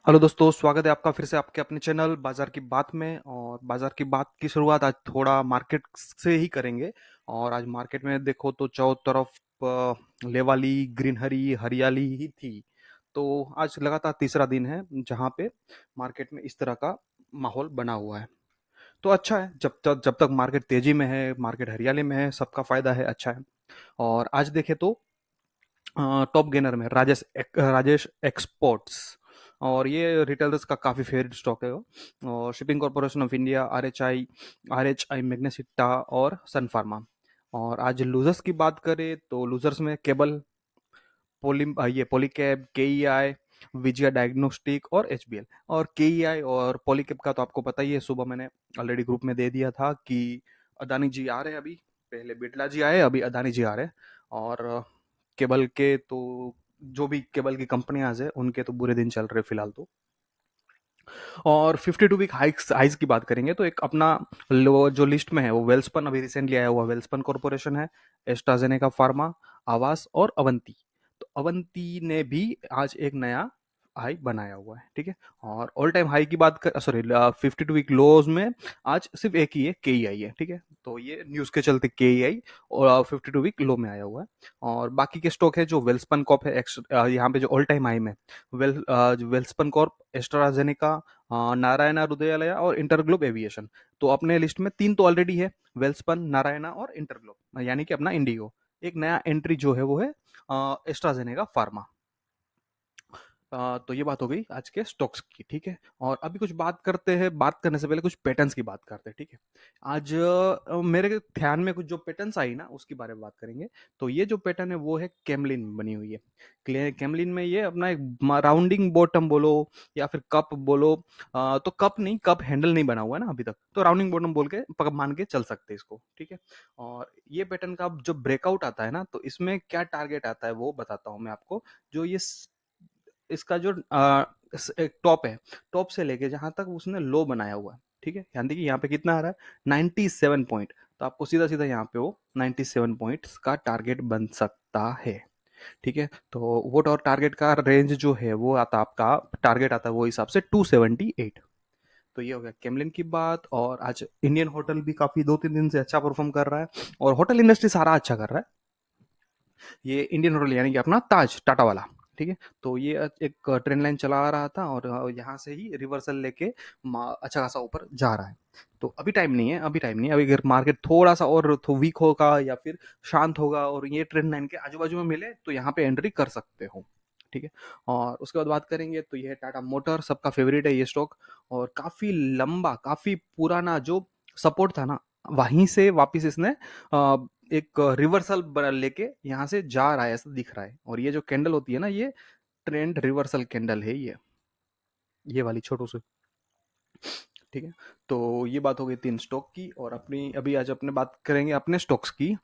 Hello दोस्तों, स्वागत है आपका फिर से आपके अपने चैनल बाजार की बात में। और बाजार की बात की शुरुआत आज थोड़ा मार्केट से ही करेंगे। और आज मार्केट में देखो तो चारों तरफ लेवाली ग्रीनहरी हरियाली ही थी। तो आज लगातार तीसरा दिन है जहां पे मार्केट में इस तरह का माहौल बना हुआ है। तो अच्छा है, जब तक मार्केट तेजी में है, मार्केट हरियाली में है, सबका फायदा है, अच्छा है। और आज देखे तो टॉप गेनर में राजेश एक्सपोर्ट्स। और ये रिटेलर्स का काफ़ी फेवरेट स्टॉक है वो। और shipping corporation of India, R H I Magnesita और सन फार्मा। और आज लूजर्स की बात करें तो लूजर्स में केबल, ये पॉलीकैब, के ई आई, विजया डायग्नोस्टिक और एच बी एल। और के ई आई और पॉलीकैब का तो आपको पता ही है, सुबह मैंने ऑलरेडी ग्रुप में दे दिया था कि अदानी जी आ रहे हैं। अभी पहले बिरला जी आए, अभी अदानी जी आ रहे हैं। और केबल के तो जो भी केबल की कंपनियां हैं उनके तो बुरे दिन चल रहे फिलहाल तो। और 52 वीक हाइक्स की बात करेंगे तो एक अपना जो लिस्ट में है वो वेल्सपन, अभी रिसेंटली आया हुआ वेल्सपन कॉर्पोरेशन है, एस्ट्राजेनेका फार्मा, आवास और अवंती। तो अवंती ने भी आज एक नया हाई बनाया हुआ है, ठीक है। और ऑल टाइम हाई की बात कर, सॉरी, 52 वीक लोज में आज सिर्फ एक ही है, के ई आई है, ठीक है। तो ये न्यूज के चलते के ई आई और 52 वीक लो में आया हुआ है। और बाकी के स्टॉक है जो वेल्सपन कॉप है, यहाँ पे जो ऑल टाइम हाई में जो वेल्सपन कॉर्प, एस्ट्राजेनेका, नारायणा हृदयालय और इंटरग्लोब एविएशन। तो अपने लिस्ट में तीन तो ऑलरेडी है, वेल्सपन, नारायणा और इंटरग्लोब, यानी कि अपना इंडिगो। एक नया एंट्री जो है वो है एस्ट्राजेनेका फार्मा। तो ये बात हो गई आज के स्टॉक्स की, ठीक है। और अभी कुछ बात करते हैं, बात करने से पहले कुछ पैटर्न्स की बात करते हैं, ठीक है। आज मेरे ध्यान में कुछ जो पैटर्न्स आई ना उसके बारे में बात करेंगे। तो ये जो पैटर्न है वो है कैमलिन में बनी हुई है। कैमलिन में ये अपना एक राउंडिंग बॉटम बोलो या फिर कप बोलो। तो कप नहीं, कप हैंडल नहीं बना हुआ है ना अभी तक, तो राउंडिंग बॉटम बोल के मान के चल सकते हैं इसको, ठीक है। और ये पैटर्न का जो ब्रेकआउट आता है ना, तो इसमें क्या टारगेट आता है वो बताता हूँ मैं आपको। जो ये इसका जो एक टॉप है, टॉप से लेके जहां तक उसने लो बनाया हुआ है, ठीक है। ध्यान देखिए यहाँ पे कितना आ रहा है, 97 पॉइंट। तो आपको सीधा सीधा यहाँ पे वो 97 पॉइंट्स का टारगेट बन सकता है, ठीक है। तो वो और टारगेट का रेंज जो है वो आता, आपका टारगेट आता है वो हिसाब से 278। तो ये हो गया केमलिन की बात। और आज इंडियन होटल भी काफी 2-3 दिन से अच्छा परफॉर्म कर रहा है। और होटल इंडस्ट्री सारा अच्छा कर रहा है। ये इंडियन होटल यानी कि अपना ताज टाटा वाला, ठीक है। तो ये एक ट्रेंड लाइन चला आ रहा था और यहाँ से ही रिवर्सल लेके अच्छा खासा ऊपर जा रहा है। तो अभी टाइम नहीं है, अभी टाइम नहीं है। अभी अगर मार्केट थोड़ा सा और वीक होगा या फिर शांत होगा और ये ट्रेंड लाइन के आजू बाजू में मिले तो यहाँ पे एंट्री कर सकते हो, ठीक है। और उसके बाद बात करेंगे तो ये टाटा मोटर, सबका फेवरेट है ये स्टॉक। और काफी लंबा, काफी पुराना जो सपोर्ट था ना, वहीं से वापिस इसने एक रिवर्सल लेके यहाँ से जा रहा है, ऐसा दिख रहा है। और ये जो कैंडल होती है ना, ये ट्रेंड रिवर्सल कैंडल है ये वाली छोटू सी, ठीक है। तो ये बात हो गई तीन स्टॉक की। और अपनी अभी आज अपने बात करेंगे अपने स्टॉक्स की।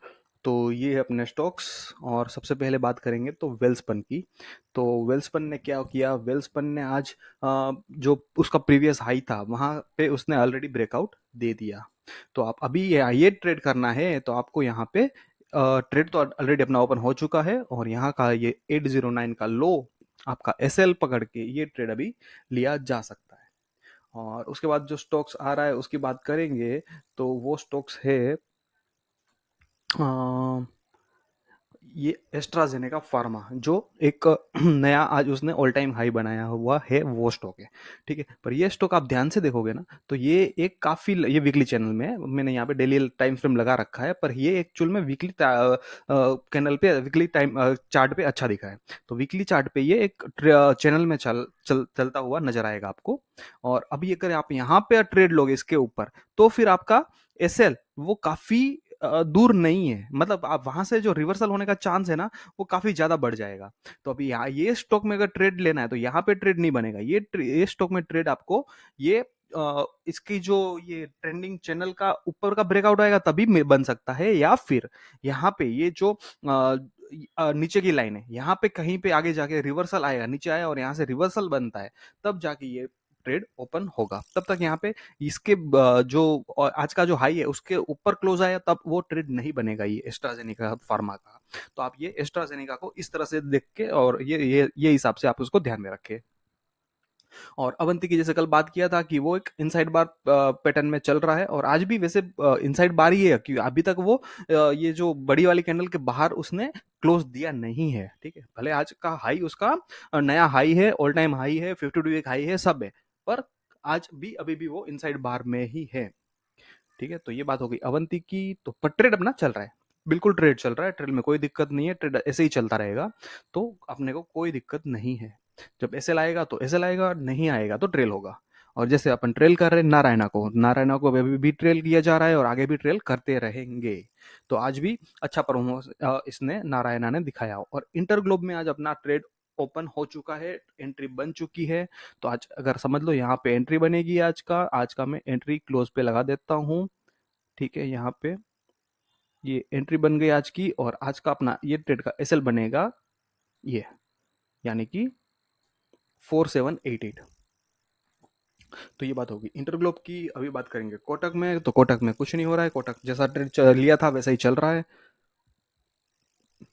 तो ये है अपने स्टॉक्स। और सबसे पहले बात करेंगे तो वेल्सपन की। तो वेल्सपन ने क्या किया, वेल्सपन ने आज जो उसका प्रीवियस हाई था वहां पे उसने ऑलरेडी ब्रेकआउट दे दिया। तो आप अभी ये ट्रेड करना है तो आपको यहाँ पे ट्रेड तो ऑलरेडी अपना ओपन हो चुका है। और यहाँ का ये 809 का लो आपका एस एल पकड़ के ये ट्रेड अभी लिया जा सकता है। और उसके बाद जो स्टॉक्स आ रहा है उसकी बात करेंगे। तो वो स्टॉक्स है अ, ये एस्ट्राजेनेका फार्मा, जो एक नया आज उसने ऑल टाइम हाई बनाया हुआ है, वो स्टॉक है, ठीक है। पर ये स्टॉक आप ध्यान से देखोगे ना तो ये एक काफी, ये वीकली चैनल में है, मैंने यहाँ पे डेली टाइम फ्रेम लगा रखा है, पर ये एक्चुअल में वीकली कैनल पे, वीकली टाइम चार्ट पे अच्छा दिखा है। तो वीकली चार्ट पे ये एक चैनल में चलता हुआ नजर आएगा आपको। और अभी अगर आप यहाँ पे ट्रेड लोगे इसके ऊपर तो फिर आपका एस एल वो काफी दूर नहीं है, मतलब आप वहां से जो रिवर्सल होने का चांस है ना वो काफी ज्यादा बढ़ जाएगा। तो अभी यहाँ ये स्टॉक में अगर ट्रेड लेना है तो यहाँ पे ट्रेड नहीं बनेगा, ये स्टॉक में ट्रेड आपको ये इसकी जो ये ट्रेंडिंग चैनल का ऊपर का ब्रेकआउट आएगा तभी बन सकता है, या फिर यहाँ पे ये जो नीचे की लाइन है यहाँ पे कहीं पे आगे जाके रिवर्सल आएगा, नीचे आया और यहाँ से रिवर्सल बनता है तब जाके ये ट्रेड ओपन होगा। तब तक यहाँ पे इसके जो आज का जो हाई है उसके ऊपर क्लोज आया तब वो ट्रेड नहीं बनेगा ये एस्ट्राजेनेका फार्मा का। तो आप ये एस्ट्राजेनेका को इस तरह से देख के और ये हिसाब से आप उसको ध्यान में रखें। और अवंती की जैसे कल बात किया था कि वो एक इनसाइड बार पैटर्न में चल रहा है और आज भी वैसे इनसाइड बार ही है कि अभी तक वो ये जो बड़ी वाली कैंडल के बाहर उसने क्लोज दिया नहीं है, ठीक है। भले आज का हाई उसका नया हाई है, ऑल टाइम हाई है, 52 वीक हाई है, सब है, पर आज भी अभी भी वो इनसाइड बार में ही है, ठीक है। तो ये बात हो गई अवंती की। तो पर ट्रेड अपना चल रहा है, बिल्कुल ट्रेड चल रहा है, ट्रेड में कोई दिक्कत नहीं है, ट्रेड ऐसे ही चलता रहेगा, तो अपने को कोई दिक्कत नहीं है। जब ऐसे लाएगा तो ऐसे लाएगा, नहीं आएगा तो ट्रेल होगा। और जैसे अपन ट्रेल कर रहे हैं नारायणा को अभी भी ट्रेल किया जा रहा है और आगे भी ट्रेल करते रहेंगे। तो आज भी अच्छा परफॉर्मेंस इसने नारायणा ने दिखाया। और इंटरग्लोब में आज अपना ट्रेड ओपन हो चुका है, एंट्री बन चुकी है। तो आज अगर समझ लो यहाँ पे एंट्री बनेगी आज का मैं एंट्री क्लोज पे लगा देता हूँ, ठीक है। यहाँ पे ये एंट्री बन गई आज की, और आज का अपना ये ट्रेड का एसएल बनेगा ये, यानी कि 4788। तो ये बात होगी इंटरग्लोब की। अभी बात करेंगे कोटक में। तो कोटक में कुछ नहीं हो रहा है, कोटक जैसा ट्रेड लिया था वैसा ही चल रहा है।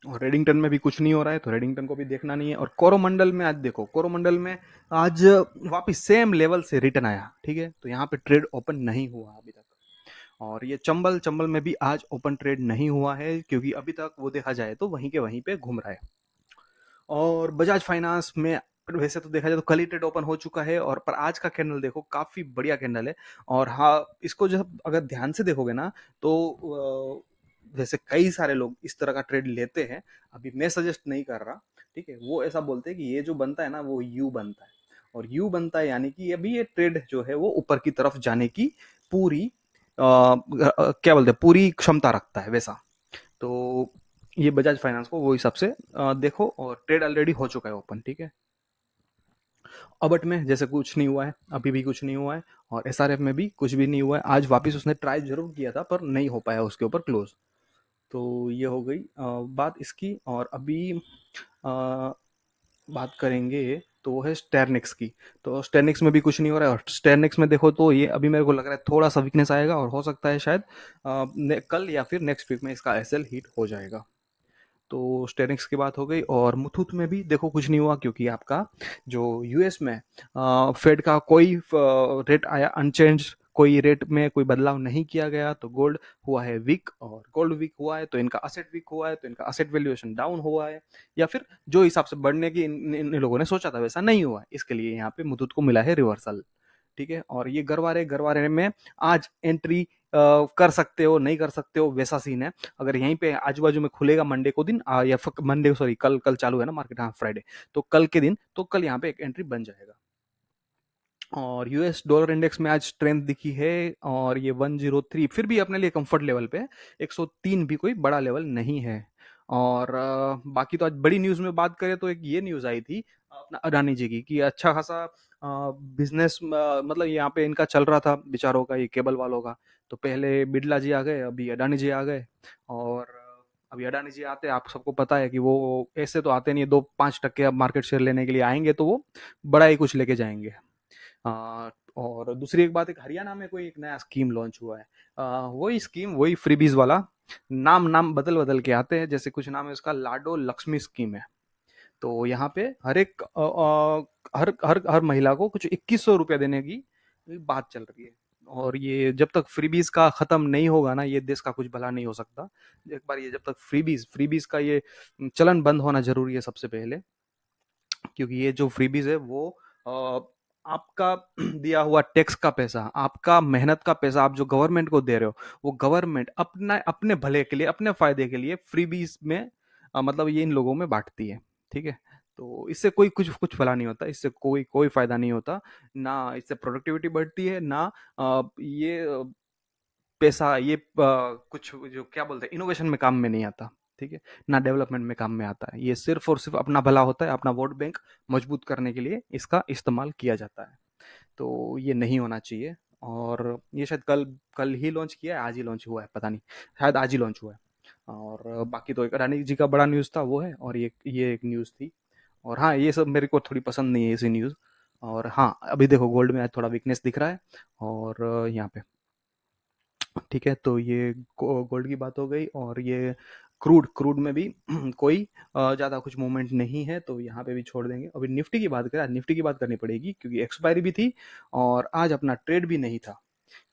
और रेडिंगटन में भी कुछ नहीं हो रहा है, तो रेडिंगटन को भी देखना नहीं है। और कोरोमंडल में आज देखो, कोरोमंडल में आज वापिस सेम लेवल से रिटर्न आया, ठीक है। तो यहाँ पे ट्रेड ओपन नहीं हुआ अभी तक। और ये चंबल चंबल में भी आज ओपन ट्रेड नहीं हुआ है, क्योंकि अभी तक वो देखा जाए तो वहीं के वहीं पे घूम रहा है। और बजाज फाइनेंस में वैसे तो देखा जाए तो कल ही ट्रेड ओपन हो चुका है, और पर आज का कैंडल देखो, काफी बढ़िया कैंडल है। और हाँ, इसको जब अगर ध्यान से देखोगे ना, तो वैसे कई सारे लोग इस तरह का ट्रेड लेते हैं। अभी मैं सजेस्ट नहीं कर रहा, ठीक है। वो ऐसा बोलते हैं कि ये जो बनता है ना वो यू बनता है, और यू बनता है यानी कि अभी ये ट्रेड जो है वो ऊपर की तरफ जाने की पूरी क्या बोलते हैं, पूरी क्षमता रखता है वैसा। तो ये बजाज फाइनेंस को वो हिसाब से देखो। और ट्रेड ऑलरेडी हो चुका है ओपन, ठीक है। अबट में जैसे कुछ नहीं हुआ है, अभी भी कुछ नहीं हुआ है। और एसआरएफ में भी कुछ भी नहीं हुआ है। आज वापस उसने ट्राई जरूर किया था पर नहीं हो पाया उसके ऊपर क्लोज। तो ये हो गई बात इसकी। और अभी बात करेंगे तो वो है स्टेरनिक्स की। तो स्टेरनिक्स में भी कुछ नहीं हो रहा है। और स्टेरनिक्स में देखो तो ये अभी मेरे को लग रहा है थोड़ा सा वीकनेस आएगा, और हो सकता है शायद कल या फिर नेक्स्ट वीक में इसका एसएल हिट हो जाएगा। तो स्टेरिंग्स की बात हो गई। और मुथूट में भी देखो कुछ नहीं हुआ, क्योंकि आपका जो यूएस में फेड का कोई रेट आया अनचेंज, कोई रेट में कोई बदलाव नहीं किया गया। तो गोल्ड हुआ है वीक, और गोल्ड वीक हुआ है तो इनका असेट वीक हुआ है, तो इनका असेट वैल्यूएशन डाउन हुआ है, या फिर जो हिसाब से बढ़ने की इन लोगों ने सोचा था वैसा नहीं हुआ। इसके लिए यहाँ पे मुथूट को मिला है रिवर्सल, ठीक है। और ये गरवारे में आज एंट्री कर सकते हो, नहीं कर सकते हो, वैसा सीन है। अगर यहीं पे आजू बाजू में खुलेगा मंडे को दिन या मंडे सॉरी कल कल चालू है ना मार्केट, हाँ फ्राइडे, तो कल के दिन तो कल यहाँ पे एक एंट्री बन जाएगा। और यूएस डॉलर इंडेक्स में आज स्ट्रेंथ दिखी है, और ये 103 फिर भी अपने लिए कंफर्ट लेवल पे है। 103 भी कोई बड़ा लेवल नहीं है। और बाकी तो आज बड़ी न्यूज में बात करें तो एक ये न्यूज आई थी अपना अडानी जी की, कि अच्छा खासा बिजनेस मतलब यहाँ पे इनका चल रहा था बेचारों का, ये केबल वालों का। तो पहले बिरला जी आ गए, अभी अडानी जी आ गए। और अभी अडानी जी आते, आप सबको पता है कि वो ऐसे तो आते नहीं है, 2-5% अब मार्केट शेयर लेने के लिए आएंगे तो वो बड़ा ही कुछ लेके जाएंगे। और दूसरी एक बात, एक हरियाणा में कोई एक नया स्कीम लॉन्च हुआ है। वही स्कीम, वही फ्रीबीज वाला, नाम नाम बदल बदल के आते हैं। जैसे कुछ नाम है उसका लाडो लक्ष्मी स्कीम है। तो यहाँ पे हर एक हर हर हर महिला को कुछ 2100 रुपया देने की बात चल रही है। और ये जब तक फ्रीबीज का खत्म नहीं होगा ना, ये देश का कुछ भला नहीं हो सकता। एक बार ये जब तक फ्रीबीज का ये चलन बंद होना जरूरी है सबसे पहले। क्योंकि ये जो फ्रीबीज है वो आपका दिया हुआ टैक्स का पैसा, आपका मेहनत का पैसा आप जो गवर्नमेंट को दे रहे हो, वो गवर्नमेंट अपना अपने भले के लिए, अपने फायदे के लिए फ्रीबीज में मतलब ये इन लोगों में बांटती है, ठीक है। तो इससे कोई कुछ कुछ भला नहीं होता, इससे कोई कोई फायदा नहीं होता। ना इससे प्रोडक्टिविटी बढ़ती है, ना ये पैसा ये कुछ जो क्या बोलते हैं इनोवेशन में काम में नहीं आता, ठीक है। ना डेवलपमेंट में काम में आता है। ये सिर्फ और सिर्फ अपना भला होता है, अपना वोट बैंक मजबूत करने के लिए इसका इस्तेमाल किया जाता है। तो ये नहीं होना चाहिए। और ये शायद कल कल ही लॉन्च किया है, आज ही लॉन्च हुआ है, पता नहीं, शायद आज ही लॉन्च हुआ है। और बाकी तो एक अडानी जी का बड़ा न्यूज़ था वो है, और ये एक न्यूज़ थी। और हाँ, ये सब मेरे को थोड़ी पसंद नहीं है ऐसी न्यूज़। और हाँ, अभी देखो गोल्ड में आज थोड़ा वीकनेस दिख रहा है। और यहाँ पे ठीक है, तो ये गोल्ड की बात हो गई। और ये क्रूड क्रूड में भी कोई ज़्यादा कुछ मूवमेंट नहीं है, तो यहाँ पे भी छोड़ देंगे। अभी निफ्टी की बात करें, आज निफ्टी की बात करनी पड़ेगी क्योंकि एक्सपायरी भी थी और आज अपना ट्रेड भी नहीं था।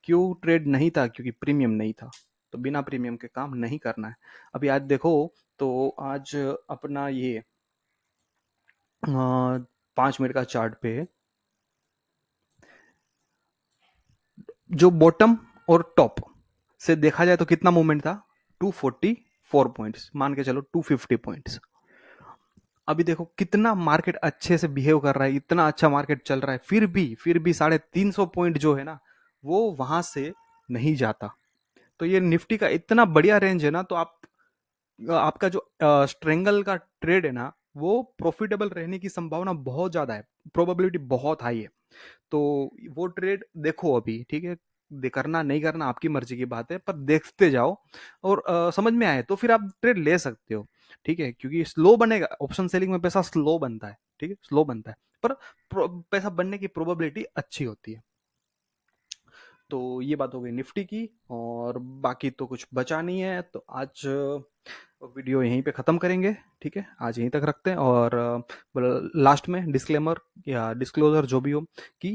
क्यों ट्रेड नहीं था? क्योंकि प्रीमियम नहीं था, तो बिना प्रीमियम के काम नहीं करना है। अभी आज देखो तो आज अपना ये 5 मिनट का चार्ट पे जो बॉटम और टॉप से देखा जाए तो कितना मूवमेंट था? 244 पॉइंट्स, मान के चलो 250 पॉइंट्स। अभी देखो कितना मार्केट अच्छे से बिहेव कर रहा है, इतना अच्छा मार्केट चल रहा है, फिर भी 350 पॉइंट जो है ना, वो वहां से नहीं जाता। तो ये निफ्टी का इतना बढ़िया रेंज है ना, तो आपका जो स्ट्रेंगल का ट्रेड है ना, वो प्रॉफिटेबल रहने की संभावना बहुत ज्यादा है, प्रोबेबिलिटी बहुत हाई है। तो वो ट्रेड देखो अभी, ठीक है, करना नहीं करना आपकी मर्जी की बात है, पर देखते जाओ और समझ में आए तो फिर आप ट्रेड ले सकते हो, ठीक है, क्योंकि स्लो बनेगा। ऑप्शन सेलिंग में पैसा स्लो बनता है, ठीक है, स्लो बनता है, पर पैसा बनने की प्रोबेबिलिटी अच्छी होती है। तो ये बात हो गई निफ्टी की, और बाकी तो कुछ बचा नहीं है, तो आज वीडियो यहीं पे ख़त्म करेंगे। ठीक है, आज यहीं तक रखते हैं, और लास्ट में डिस्क्लेमर या डिस्क्लोजर जो भी हो कि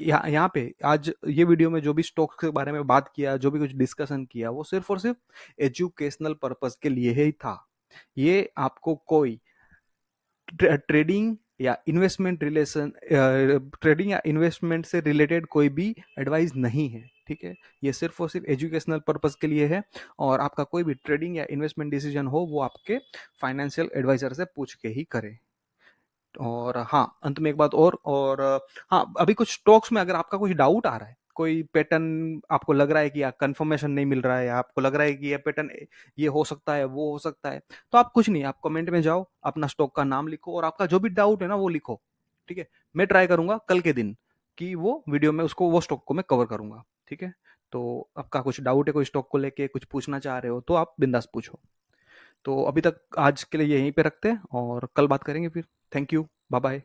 यहाँ पे आज ये वीडियो में जो भी स्टॉक्स के बारे में बात किया, जो भी कुछ डिस्कशन किया, वो सिर्फ और सिर्फ एजुकेशनल पर्पस के लिए ही था। ये आपको कोई ट्रेडिंग या इन्वेस्टमेंट रिलेशन ट्रेडिंग या इन्वेस्टमेंट से रिलेटेड कोई भी एडवाइस नहीं है, ठीक है। ये सिर्फ और सिर्फ एजुकेशनल पर्पस के लिए है, और आपका कोई भी ट्रेडिंग या इन्वेस्टमेंट डिसीजन हो वो आपके फाइनेंशियल एडवाइजर से पूछ के ही करें। और हाँ, अंत में एक बात और हाँ, अभी कुछ स्टॉक्स में अगर आपका कुछ डाउट आ रहा है, कोई पैटर्न आपको लग रहा है कि या कंफर्मेशन नहीं मिल रहा है, या आपको लग रहा है कि ये पैटर्न ये हो सकता है, वो हो सकता है, तो आप कुछ नहीं, आप कमेंट में जाओ, अपना स्टॉक का नाम लिखो और आपका जो भी डाउट है ना वो लिखो, ठीक है। मैं ट्राई करूंगा कल के दिन कि वो वीडियो में उसको, वो स्टॉक को मैं कवर करूंगा, ठीक है। तो आपका कुछ डाउट है कोई स्टॉक को लेके, कुछ पूछना चाह रहे हो, तो आप बिंदास पूछो। तो अभी तक आज के लिए यहीं पे रखते हैं और कल बात करेंगे फिर। Thank you, bye bye.